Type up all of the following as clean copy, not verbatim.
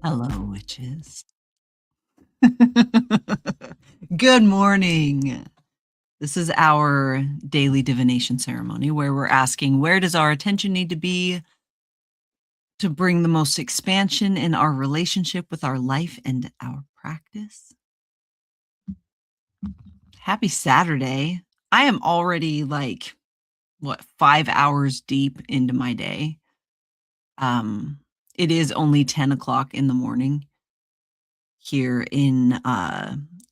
Hello, witches. Good morning. This is our daily divination ceremony where we're asking, where does our attention need to be to bring the most expansion in our relationship with our life and our practice? Happy Saturday. I am already 5 hours deep into my day. It is only 10 o'clock in the morning here in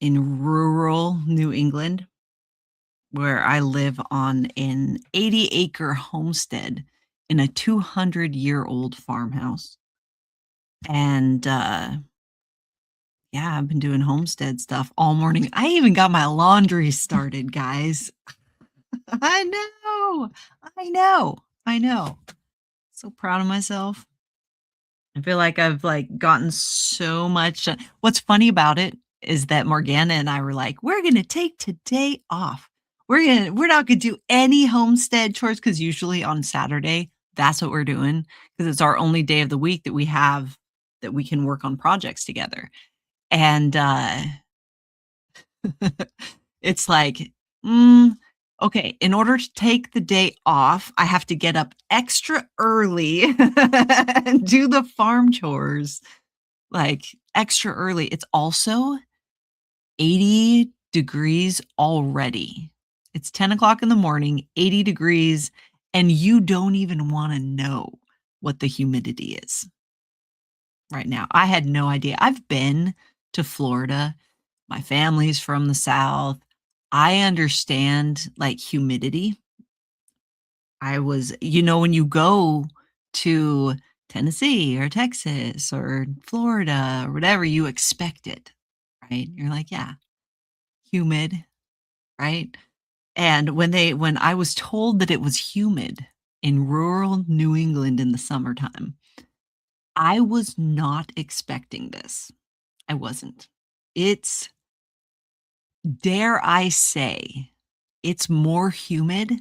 rural New England, where I live on an 80-acre homestead in a 200-year-old farmhouse. And I've been doing homestead stuff all morning. I even got my laundry started, guys. I know. So proud of myself. I feel like I've gotten so much. What's funny about it is that Morgana and I were like, we're going to take today off. We're not going to do any homestead chores, because usually on Saturday, that's what we're doing, because it's our only day of the week that we have that we can work on projects together. And it's like, okay, in order to take the day off, I have to get up extra early and do the farm chores, extra early. It's also 80 degrees already. It's 10 o'clock in the morning, 80 degrees, and you don't even want to know what the humidity is right now. I had no idea. I've been to Florida. My family's from the South. I understand humidity. When you go to Tennessee or Texas or Florida or whatever, you expect it, right? You're like, yeah, humid, right? And when I was told that it was humid in rural New England in the summertime, I was not expecting this. I wasn't. It's, dare I say, it's more humid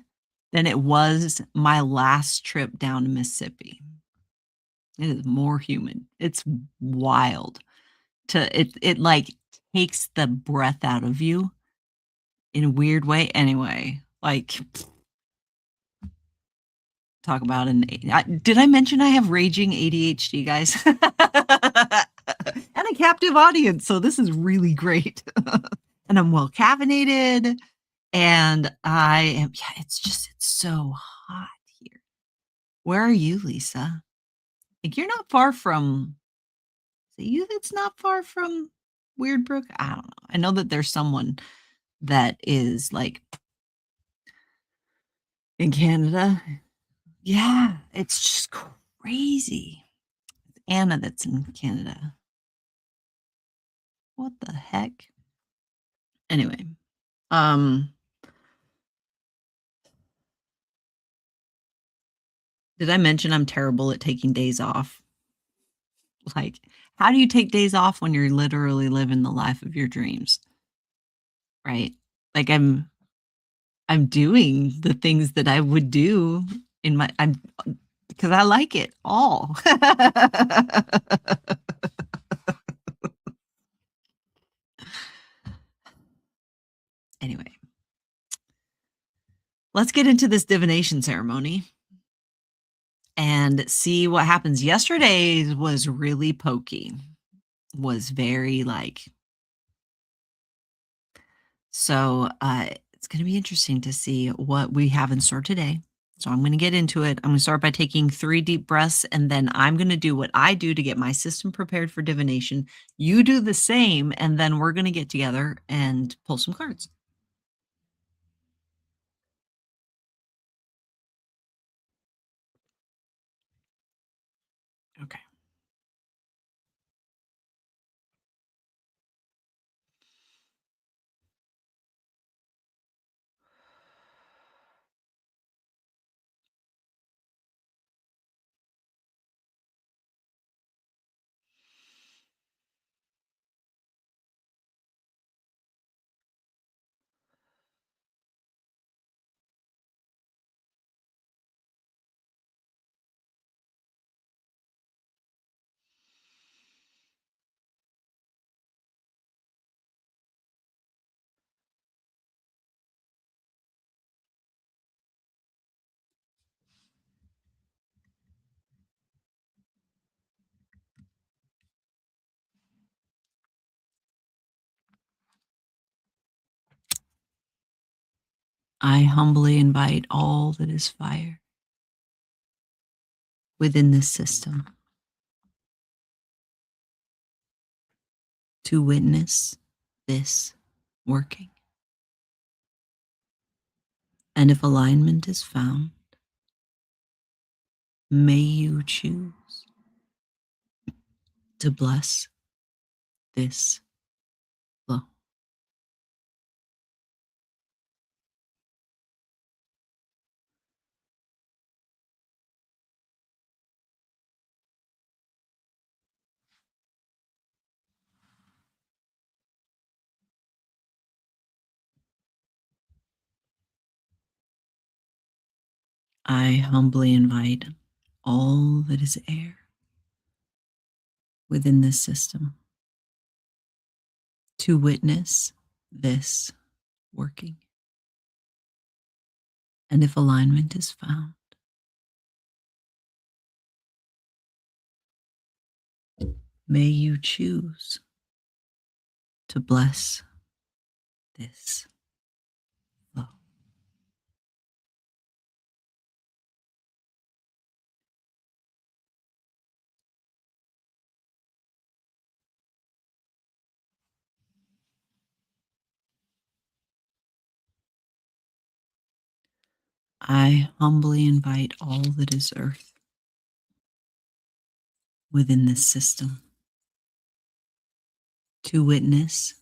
than it was my last trip down to Mississippi. It is more humid. It's wild. It, like, takes the breath out of you in a weird way anyway. Like, talk about did I mention I have raging ADHD, guys? And a captive audience, so this is really great. And I'm well caffeinated, and I am, yeah, it's so hot here. Where are you, Lisa? Like, you're not far from, is it you that's not far from Weird Brook? I don't know. I know that there's someone that is, like, in Canada. Yeah, it's just crazy. Anna that's in Canada. What the heck? Anyway, um, did I mention I'm terrible at taking days off? Like, how do you take days off when you're literally living the life of your dreams? Right? Like, I'm doing the things that I would do in my, I'm, because I like it all. Anyway, let's get into this divination ceremony and see what happens. Yesterday's was really pokey, was very like, so it's going to be interesting to see what we have in store today. So I'm going to get into it. I'm going to start by taking 3 deep breaths, and then I'm going to do what I do to get my system prepared for divination. You do the same, and then we're going to get together and pull some cards. Okay. I humbly invite all that is fire within this system to witness this working. And if alignment is found, may you choose to bless this flow. I humbly invite all that is air within this system to witness this working. And if alignment is found, may you choose to bless this flow. I humbly invite all that is earth within this system to witness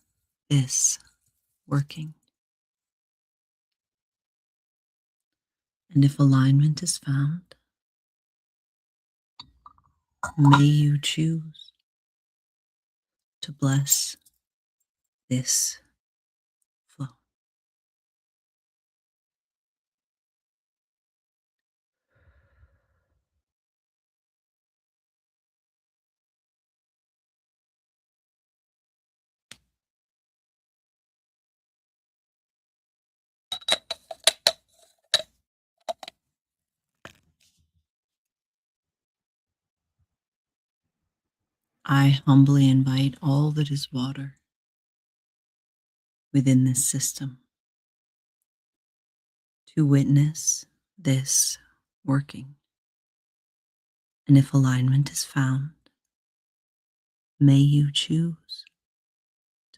this working. And if alignment is found, May you choose to bless this flow. I humbly invite all that is water within this system to witness this working. And if alignment is found, may you choose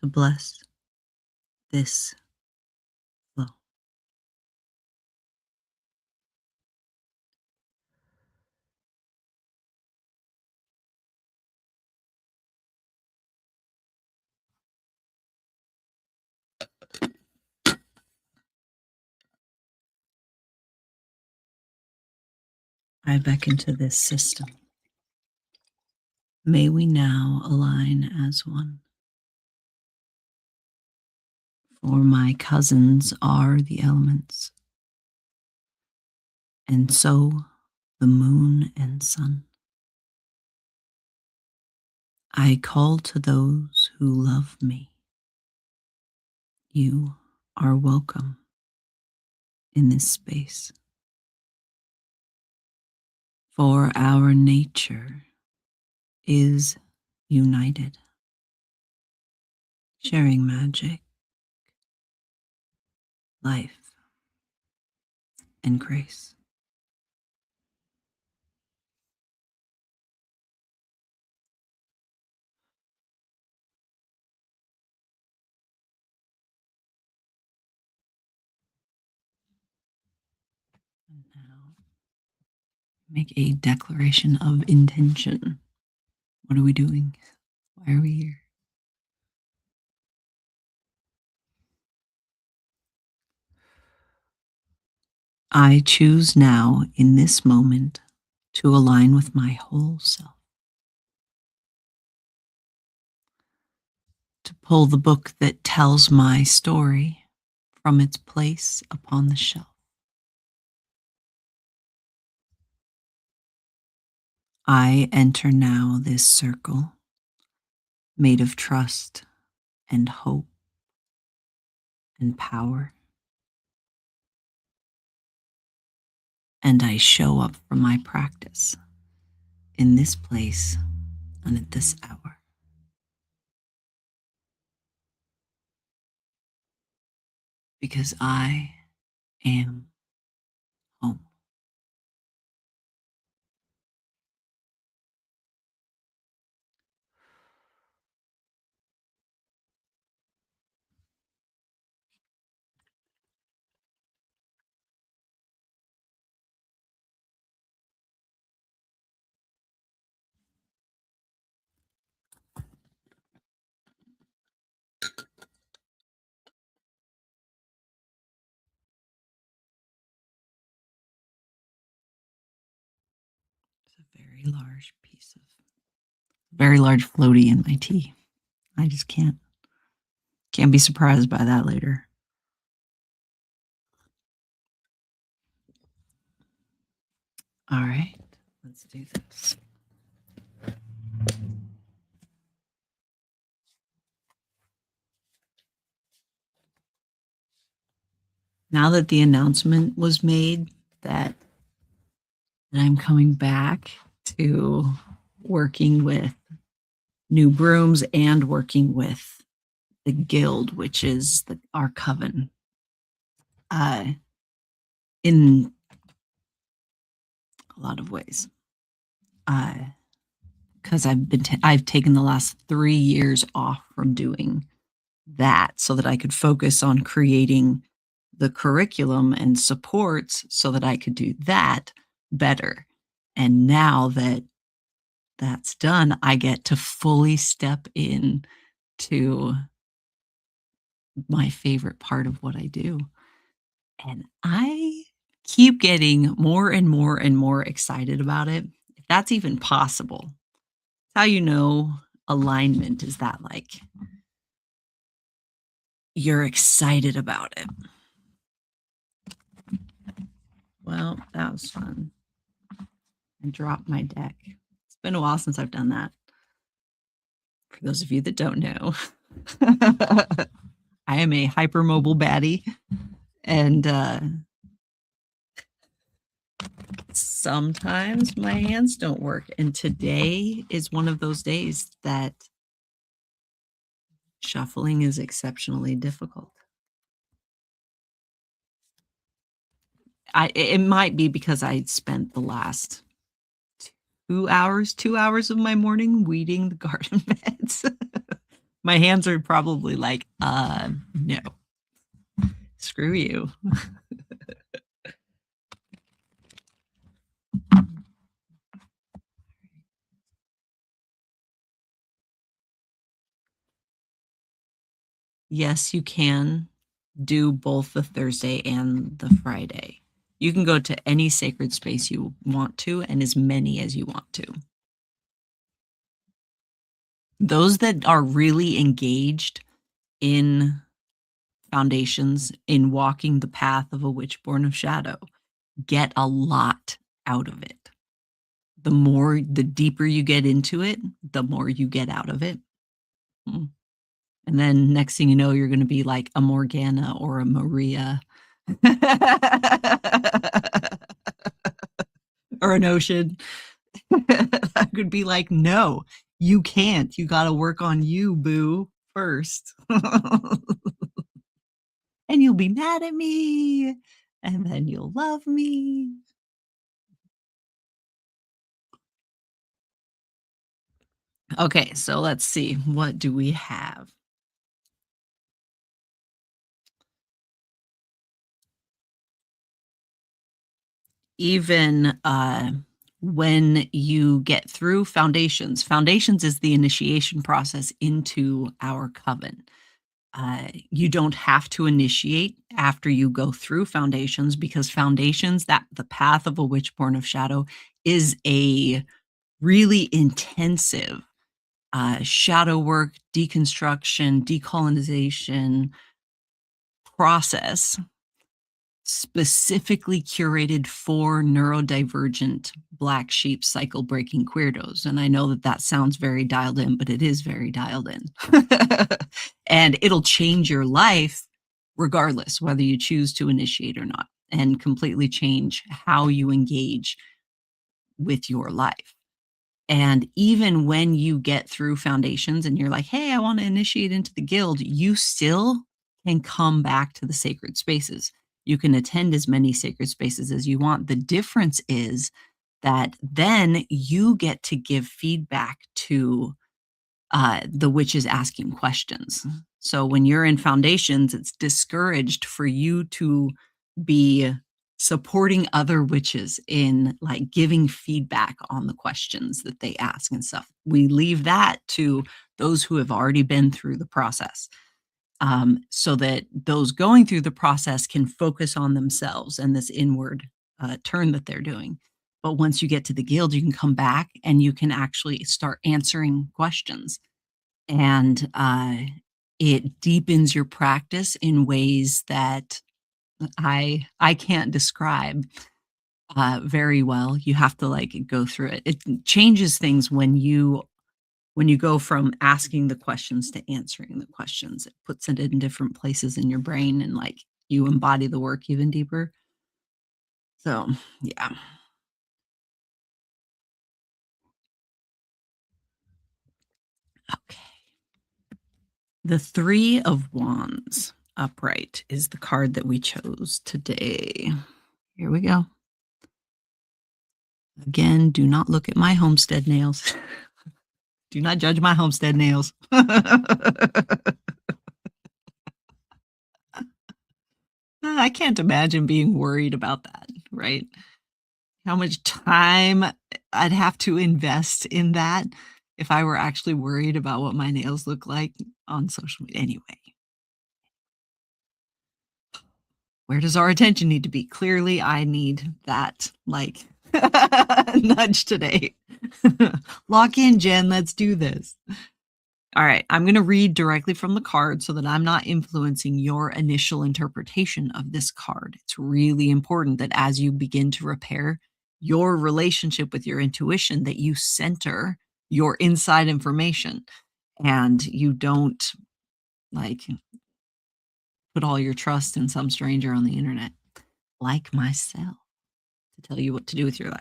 to bless this flow. I beckon to this system. May we now align as one. For my cousins are the elements, and so the moon and sun. I call to those who love me. You are welcome in this space. For our nature is united, sharing magic, life, and grace. And now make a declaration of intention. What are we doing? Why are we here? I choose now in this moment to align with my whole self, to pull the book that tells my story from its place upon the shelf. I enter now this circle made of trust and hope and power. And I show up for my practice in this place and at this hour. Because I am home. It's a very large piece of, very large floaty in my tea. I just can't be surprised by that later. All right, let's do this. Now that the announcement was made that I'm coming back to working with new brooms and working with the guild, which is our coven, in a lot of ways. Because I've taken the last 3 years off from doing that so that I could focus on creating the curriculum and supports so that I could do that better. And now that that's done, I get to fully step in to my favorite part of what I do. And I keep getting more and more and more excited about it. that's even possible. How you know alignment is that, like, you're excited about it. Well, that was fun. I dropped my deck. It's been a while since I've done that. For those of you that don't know, I am a hypermobile baddie, and, sometimes my hands don't work, and today is one of those days that shuffling is exceptionally difficult. It might be because I spent the last 2 hours of my morning weeding the garden beds. My hands are probably like, no, screw you." Yes, you can do both the Thursday and the Friday. You can go to any sacred space you want to and as many as you want to. Those that are really engaged in foundations, in walking the path of a witch born of shadow, get a lot out of it. The deeper you get into it, the more you get out of it. Mm. And then next thing you know, you're gonna be like a Morgana or a Maria. Or an ocean. I could be like, "No, you can't. You gotta work on you, boo, first." And you'll be mad at me, and then you'll love me. Okay, so let's see. What do we have? Even, when you get through foundations is the initiation process into our coven. You don't have to initiate after you go through foundations because foundations, that the path of a witch born of shadow, is a really intensive shadow work, deconstruction, decolonization process specifically curated for neurodivergent black sheep cycle breaking queerdos. And I know that that sounds very dialed in, but it is very dialed in. And it'll change your life regardless whether you choose to initiate or not, and completely change how you engage with your life. And even when you get through foundations and you're like, "Hey, I want to initiate into the guild," you still can come back to the sacred spaces. You can attend as many sacred spaces as you want. The difference is that then you get to give feedback to the witches asking questions. So when you're in foundations, it's discouraged for you to be supporting other witches in like giving feedback on the questions that they ask and stuff. We leave that to those who have already been through the process, so that those going through the process can focus on themselves and this inward turn that they're doing. But once you get to the guild, you can come back and you can actually start answering questions, and it deepens your practice in ways that I can't describe very well. You have to like go through it. It changes things when you go from asking the questions to answering the questions. It puts it in different places in your brain, and like you embody the work even deeper. So yeah. Okay. The Three of Wands upright is the card that we chose today. Here we go. Again, do not look at my homestead nails. Do not judge my homestead nails. I can't imagine being worried about that, right? How much time I'd have to invest in that if I were actually worried about what my nails look like on social media. Anyway, where does our attention need to be? Clearly, I need that, like, Nudge today. Lock in, Jen. Let's do this. All right. I'm going to read directly from the card so that I'm not influencing your initial interpretation of this card. It's really important that as you begin to repair your relationship with your intuition, that you center your inside information and you don't like put all your trust in some stranger on the internet like myself to tell you what to do with your life.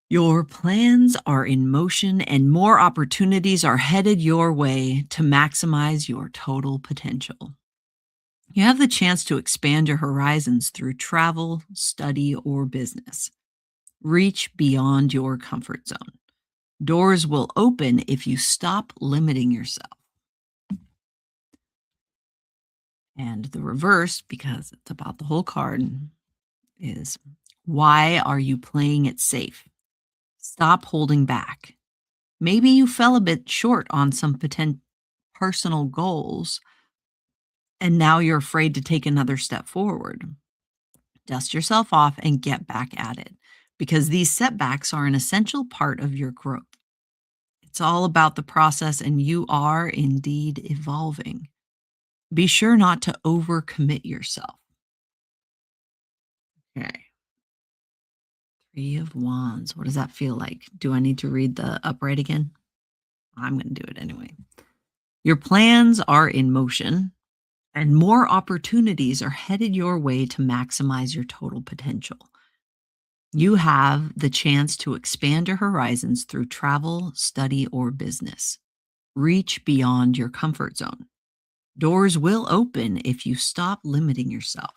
Your plans are in motion and more opportunities are headed your way to maximize your total potential. You have the chance to expand your horizons through travel, study, or business. Reach beyond your comfort zone. Doors will open if you stop limiting yourself. And the reverse, because it's about the whole card, is why are you playing it safe? Stop holding back. Maybe you fell a bit short on some personal goals, and now you're afraid to take another step forward. Dust yourself off and get back at it because these setbacks are an essential part of your growth. It's all about the process, and you are indeed evolving. Be sure not to overcommit yourself. Okay. Three of Wands. What does that feel like? Do I need to read the upright again? I'm going to do it anyway. Your plans are in motion, and more opportunities are headed your way to maximize your total potential. You have the chance to expand your horizons through travel, study, or business. Reach beyond your comfort zone. Doors will open if you stop limiting yourself.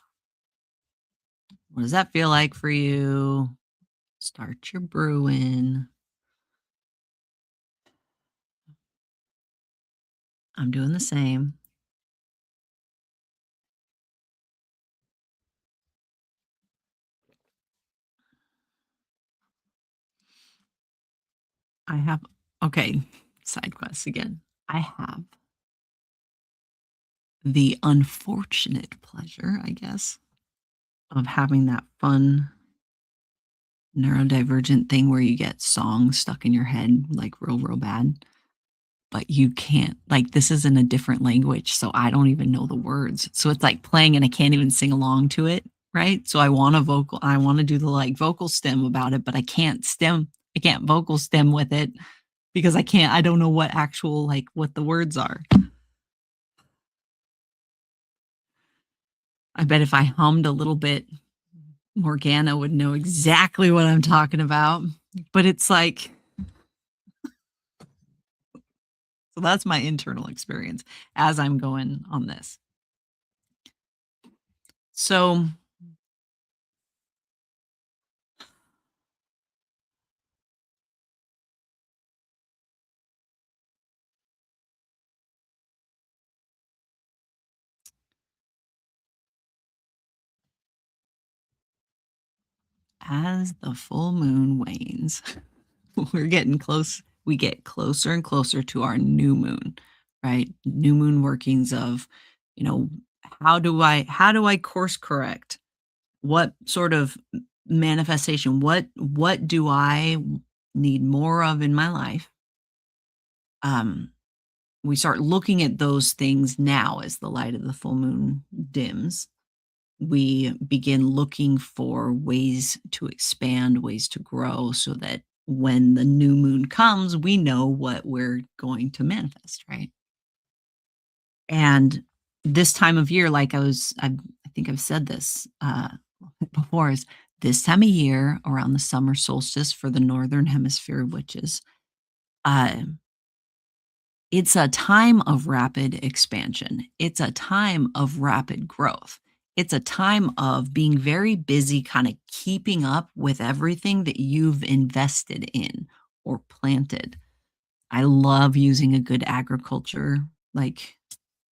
What does that feel like for you? Start your brewing. I'm doing the same. I have, okay, side quests again. I have the unfortunate pleasure, I guess, of having that fun neurodivergent thing where you get songs stuck in your head like real, real bad, but you can't, like, this is in a different language, so I don't even know the words. So it's like playing and I can't even sing along to it, right? So I want to do the like vocal stem about it, but I can't vocal stem with it because I don't know what actual, like, what the words are. I bet if I hummed a little bit, Morgana would know exactly what I'm talking about. But it's like, so that's my internal experience as I'm going on this. So as the full moon wanes, we're getting close. We get closer and closer to our new moon, right? New moon workings of, you know, how do I course correct? What sort of manifestation? What do I need more of in my life? Um, we start looking at those things now as the light of the full moon dims. We begin looking for ways to expand, ways to grow so that when the new moon comes, we know what we're going to manifest, right? And this time of year, I think I've said this before, is this time of year around the summer solstice for the Northern Hemisphere witches, uh, it's a time of rapid expansion. It's a time of rapid growth. It's a time of being very busy, kind of keeping up with everything that you've invested in or planted. I love using a good agriculture like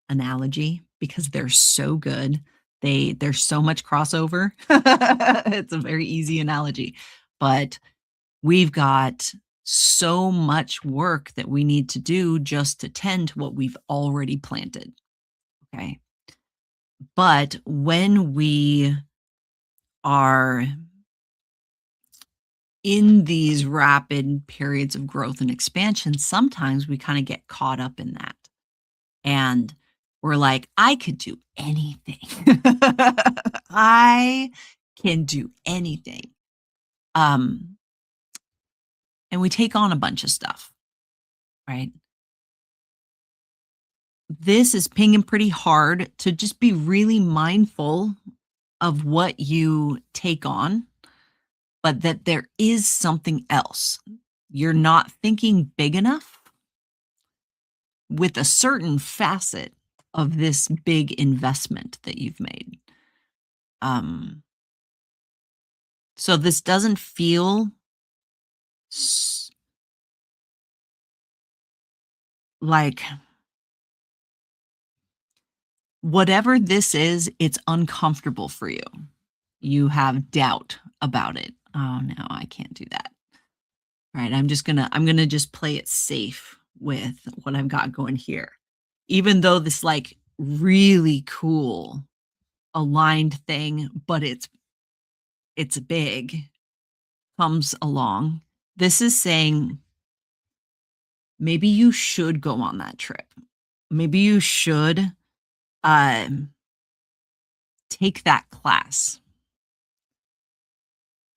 analogy because they're so good. There's so much crossover. It's a very easy analogy, but we've got so much work that we need to do just to tend to what we've already planted. Okay. But when we are in these rapid periods of growth and expansion, sometimes we kind of get caught up in that. And we're like, I could do anything. I can do anything. Um, and we take on a bunch of stuff, right? This is pinging pretty hard to just be really mindful of what you take on, but that there is something else. You're not thinking big enough with a certain facet of this big investment that you've made. Um, so this doesn't feel like whatever this is, it's uncomfortable for you. You have doubt about it. Oh no, I can't do that. Right. I'm gonna just play it safe with what I've got going here. Even though this like really cool aligned thing, but it's big, comes along. This is saying maybe you should go on that trip. Maybe you should um take that class,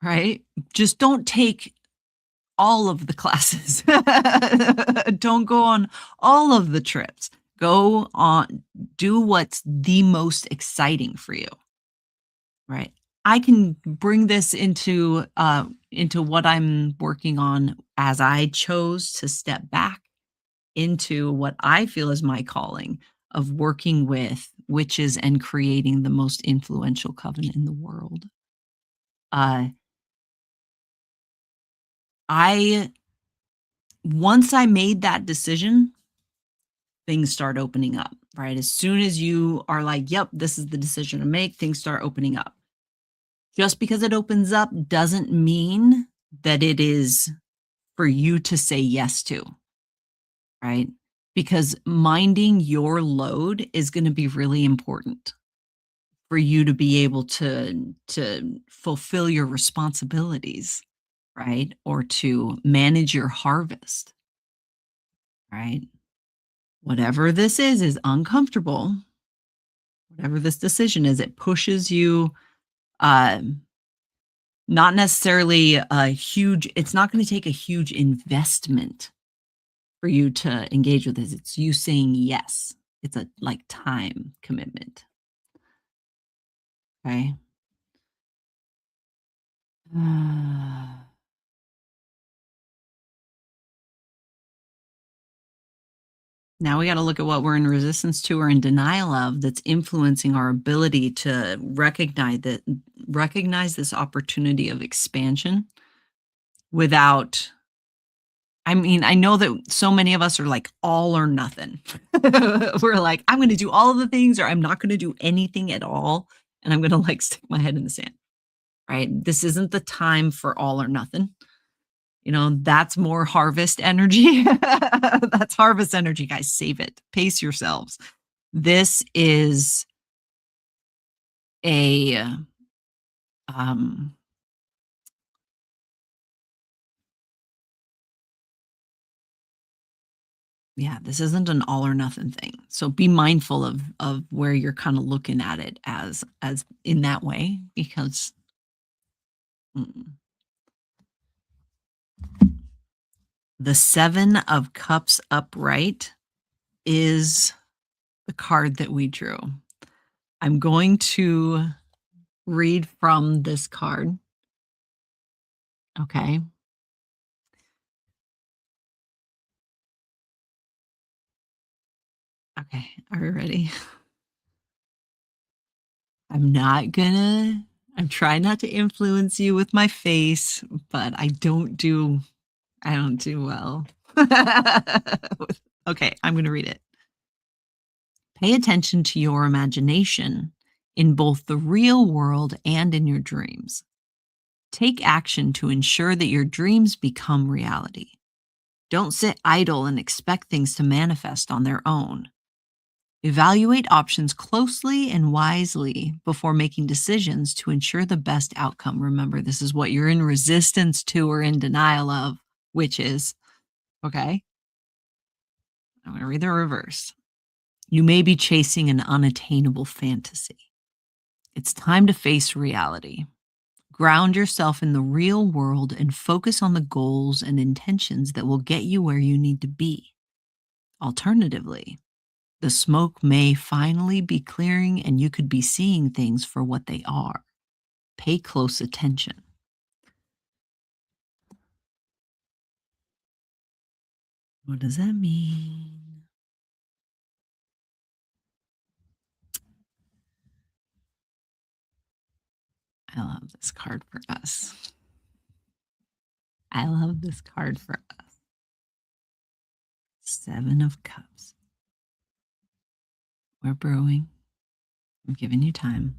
right? Just don't take all of the classes. Don't go on all of the trips. Go on, do what's the most exciting for you, right? I can bring this into what I'm working on as I chose to step back into what I feel is my calling of working with witches and creating the most influential coven in the world. Uh, I once I made that decision, things start opening up, right? As soon as you are like, yep, this is the decision to make, things start opening up. Just because it opens up doesn't mean that it is for you to say yes to, right? Because minding your load is going to be really important for you to be able to fulfill your responsibilities, right? Or to manage your harvest, right? Whatever this is uncomfortable. Whatever this decision is, it pushes you not necessarily a huge it's not going to take a huge investment for you to engage with this. It's you saying yes. It's a like time commitment. Okay. Now we got to look at what we're in resistance to or in denial of that's influencing our ability to recognize this opportunity of expansion without I mean, I know that so many of us are like all or nothing. We're like, I'm going to do all of the things or I'm not going to do anything at all. And I'm going to like stick my head in the sand, right? This isn't the time for all or nothing. You know, that's more harvest energy. That's harvest energy, guys. Save it. Pace yourselves. This is a um yeah, this isn't an all or nothing thing. So be mindful of where you're kind of looking at it as in that way because mm, the 7 of cups upright is the card that we drew. I'm going to read from this card. Okay. Okay. Are we ready? I'm trying not to influence you with my face, but I don't do well. Okay, I'm going to read it. Pay attention to your imagination in both the real world and in your dreams. Take action to ensure that your dreams become reality. Don't sit idle and expect things to manifest on their own. Evaluate options closely and wisely before making decisions to ensure the best outcome. Remember, this is what you're in resistance to or in denial of, which is okay. I'm going to read the reverse. You may be chasing an unattainable fantasy. It's time to face reality. Ground yourself in the real world and focus on the goals and intentions that will get you where you need to be. Alternatively, the smoke may finally be clearing and you could be seeing things for what they are. Pay close attention. What does that mean? I love this card for us. I love this card for us. 7 of Cups. We're brewing. I'm giving you time.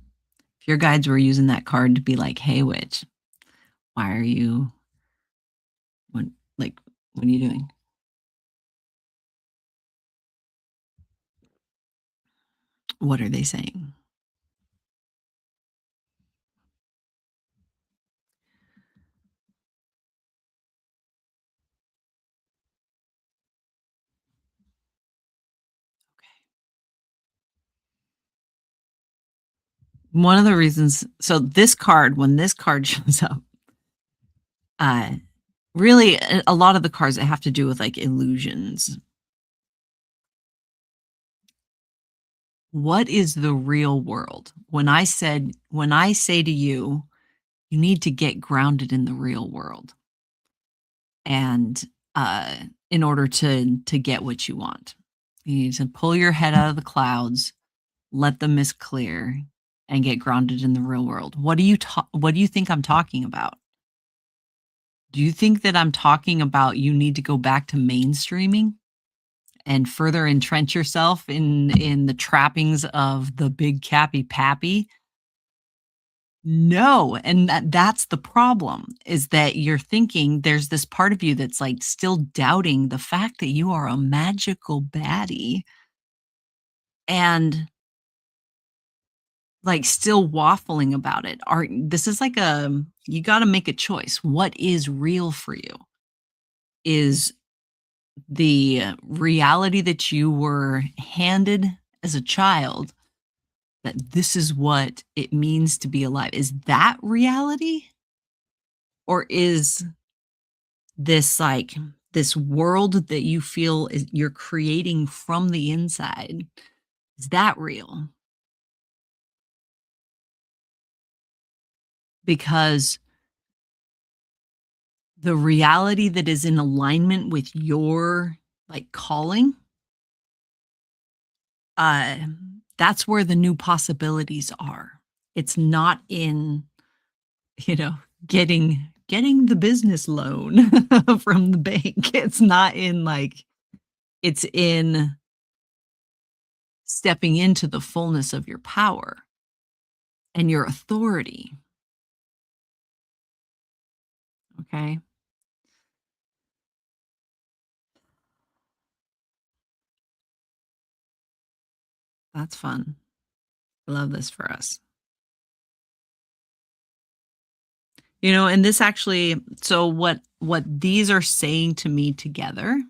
If your guides were using that card to be like, hey, witch, why are you, what, like, what are you doing? What are they saying? One of the reasons, so this card, when this card shows up, uh, really a lot of the cards that have to do with like illusions. What is the real world? When I say to you, you need to get grounded in the real world, and in order to get what you want, you need to pull your head out of the clouds, let the mist clear, and get grounded in the real world. What do you think I'm talking about? Do you think that I'm talking about you need to go back to mainstreaming and further entrench yourself in the trappings of the big cappy pappy? No, and that's the problem, is that you're thinking there's this part of you that's, like, still doubting the fact that you are a magical baddie and, like, still waffling about it. This is like you gotta make a choice. What is real for you? Is the reality that you were handed as a child, that this is what it means to be alive, is that reality? Or is this like this world that you feel is you're creating from the inside, is that real? Because the reality that is in alignment with your like calling, uh that's where the new possibilities are. It's not in, you know, getting the business loan from the bank. It's not in like, it's in stepping into the fullness of your power and your authority. Okay. That's fun. I love this for us. You know, and this actually, so what these are saying to me together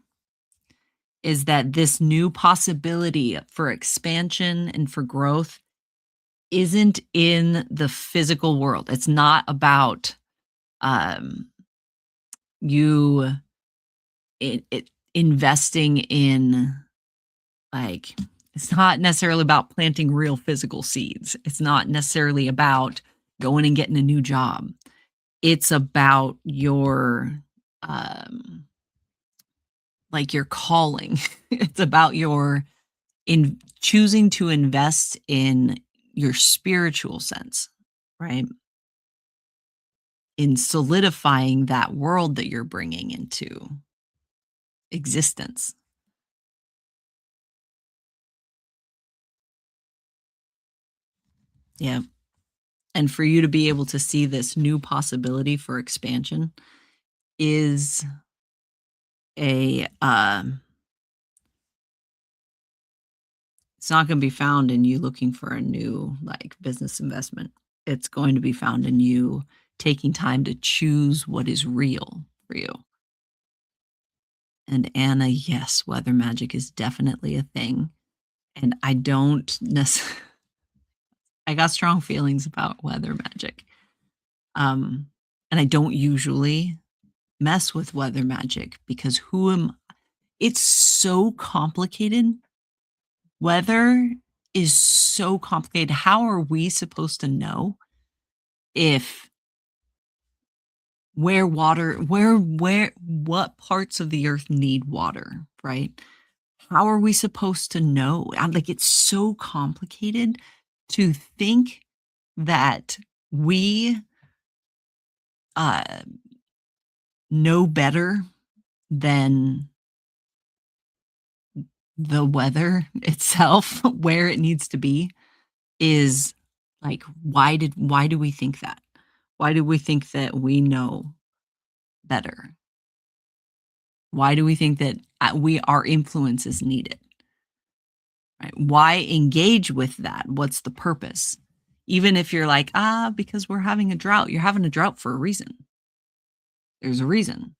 is that this new possibility for expansion and for growth isn't in the physical world. It's not about um you investing in, like, it's not necessarily about planting real physical seeds. It's not necessarily about going and getting a new job. It's about your like your calling. It's about your in choosing to invest in your spiritual sense, right? In solidifying that world that you're bringing into existence. Yeah. And for you to be able to see this new possibility for expansion is a It's not gonna be found in you looking for a new, like, business investment. It's going to be found in you taking time to choose what is real for you. And Anna, yes, weather magic is definitely a thing, and I don't nece I got strong feelings about weather magic. Um, and I don't usually mess with weather magic because who am it's so complicated. Weather is so complicated. How are we supposed to know if where what parts of the earth need water, right? How are we supposed to know? I'm like, it's so complicated to think that we uh know better than the weather itself, where it needs to be is like, why do we think that? Why do we think that we know better? Why do we think that our influence is needed? Right? Why engage with that? What's the purpose? Even if you're like, because we're having a drought, you're having a drought for a reason. There's a reason.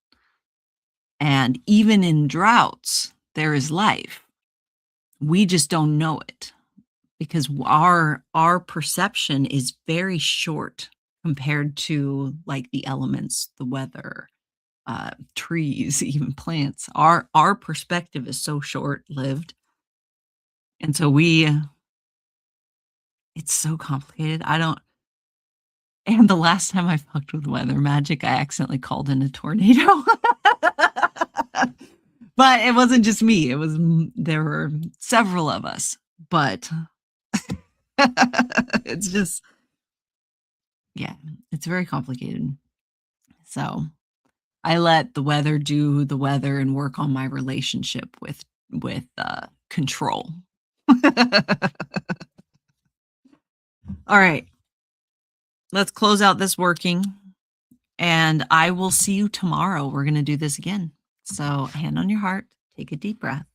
And even in droughts, there is life. We just don't know it because our perception is very short compared to like the elements, the weather, trees, even plants. Our perspective is so short lived, and so we it's so complicated. I don't. And the last time I fucked with weather magic, I accidentally called in a tornado. But it wasn't just me. It was there were several of us. But it's just yeah, it's very complicated. So I let the weather do the weather and work on my relationship with control. All right, let's close out this working, and I will see you tomorrow. We're gonna do this again. So hand on your heart, take a deep breath.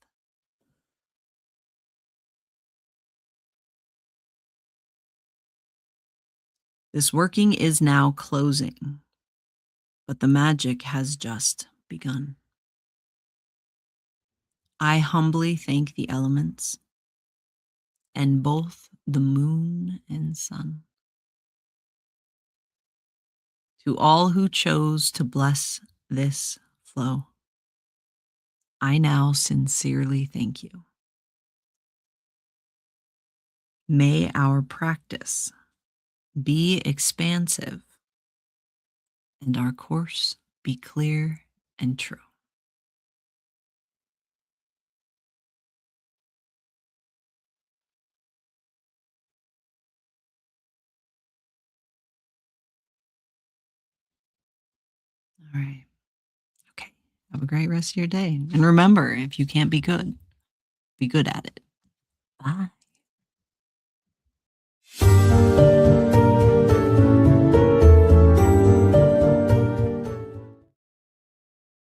This working is now closing, but the magic has just begun. I humbly thank the elements and both the moon and sun. To all who chose to bless this flow, I now sincerely thank you. May our practice be expansive and our course be clear and true. All right. Okay. Have a great rest of your day. And remember, if you can't be good at it. Bye.